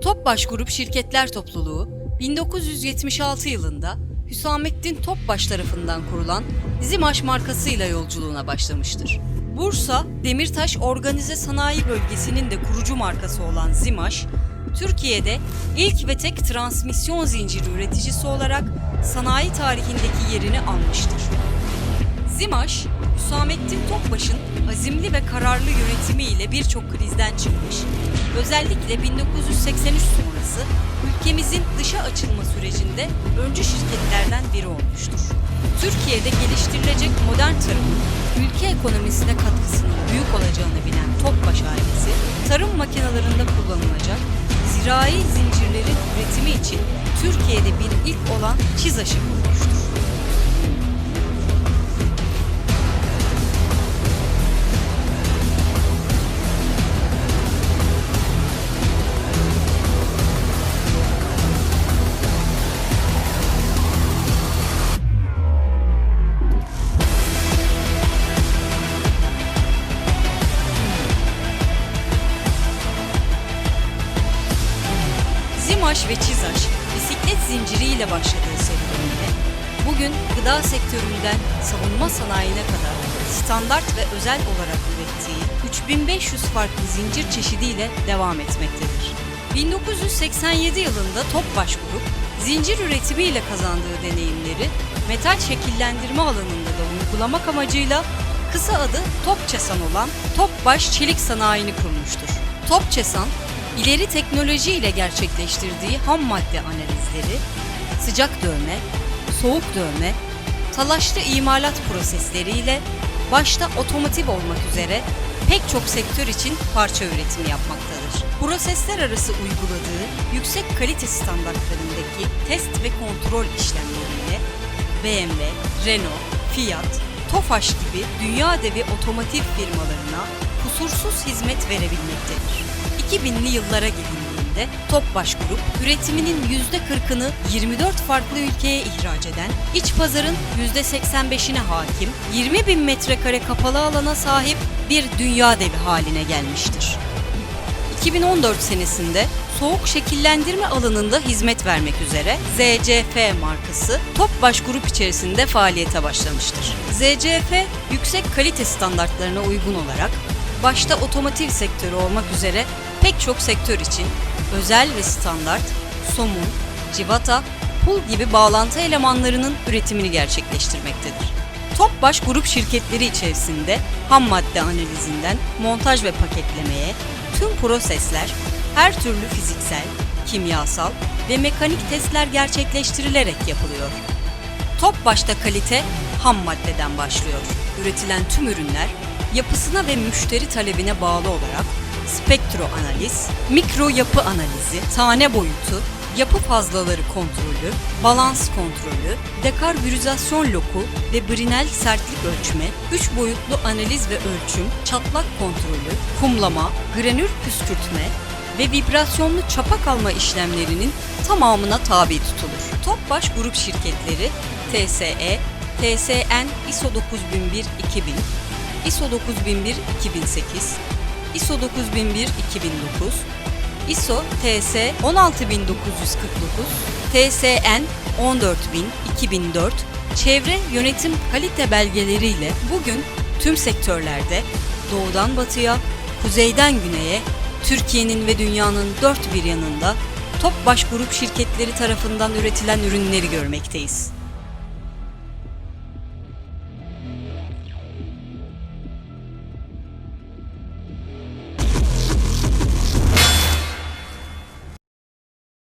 Topbaş Grup Şirketler Topluluğu 1976 yılında Hüsamettin Topbaş tarafından kurulan Zimaş markasıyla yolculuğuna başlamıştır. Bursa, Demirtaş Organize Sanayi Bölgesi'nin de kurucu markası olan Zimaş, Türkiye'de ilk ve tek transmisyon zinciri üreticisi olarak sanayi tarihindeki yerini almıştır. Zimaş, Hüsamettin Topbaş'ın azimli ve kararlı yönetimiyle birçok krizden çıkmış, özellikle 1983 sonrası ülkemizin dışa açılma sürecinde öncü şirketlerden biri olmuştur. Türkiye'de geliştirilecek modern tarımın ülke ekonomisine katkısının büyük olacağını bilen Topbaş ailesi, tarım makinelerinde kullanılacak zirai zincirlerin üretimi için Türkiye'de bir ilk olan ÇİZAŞ'ı kurmuştur. Zimaş ve ÇİZAŞ bisiklet zinciriyle başladığı serüvenine, bugün gıda sektöründen savunma sanayine kadar standart ve özel olarak ürettiği 3500 farklı zincir çeşidiyle devam etmektedir. 1987 yılında Topbaş Grup, zincir üretimiyle kazandığı deneyimleri metal şekillendirme alanında da uygulamak amacıyla kısa adı Topçesan olan Topbaş Çelik Sanayi'ni kurmuştur. Topçesan, İleri teknoloji ile gerçekleştirdiği ham madde analizleri, sıcak dövme, soğuk dövme, talaşlı imalat prosesleriyle başta otomotiv olmak üzere pek çok sektör için parça üretimi yapmaktadır. Prosesler arası uyguladığı yüksek kalite standartlarındaki test ve kontrol işlemleriyle BMW, Renault, Fiat, Tofaş gibi dünya devi otomotiv firmalarına kusursuz hizmet verebilmektedir. 2000'li yıllara gelindiğinde Topbaş Grup, üretiminin %40'ını 24 farklı ülkeye ihraç eden, iç pazarın %85'ine hakim, 20.000 metrekare kapalı alana sahip bir dünya devi haline gelmiştir. 2014 senesinde soğuk şekillendirme alanında hizmet vermek üzere ZCF markası Topbaş Grup içerisinde faaliyete başlamıştır. ZCF, yüksek kalite standartlarına uygun olarak başta otomotiv sektörü olmak üzere pek çok sektör için özel ve standart, somun, civata, pul gibi bağlantı elemanlarının üretimini gerçekleştirmektedir. Topbaş Grup şirketleri içerisinde ham madde analizinden montaj ve paketlemeye tüm prosesler her türlü fiziksel, kimyasal ve mekanik testler gerçekleştirilerek yapılıyor. Topbaş'ta kalite ham maddeden başlıyor. Üretilen tüm ürünler yapısına ve müşteri talebine bağlı olarak spektro analiz, mikro yapı analizi, tane boyutu, yapı fazlaları kontrolü, balans kontrolü, dekarbürizasyon loku ve Brinell sertlik ölçme, 3 boyutlu analiz ve ölçüm, çatlak kontrolü, kumlama, granül püskürtme ve vibrasyonlu çapa kalma işlemlerinin tamamına tabi tutulur. Topbaş Grup şirketleri TSE, TSN ISO 9001-2000, ISO 9001-2008, ISO 9001-2009, ISO TS 16949, TSN 14000-2004 çevre yönetim kalite belgeleriyle bugün tüm sektörlerde doğudan batıya, kuzeyden güneye, Türkiye'nin ve dünyanın dört bir yanında Topbaş Grup şirketleri tarafından üretilen ürünleri görmekteyiz.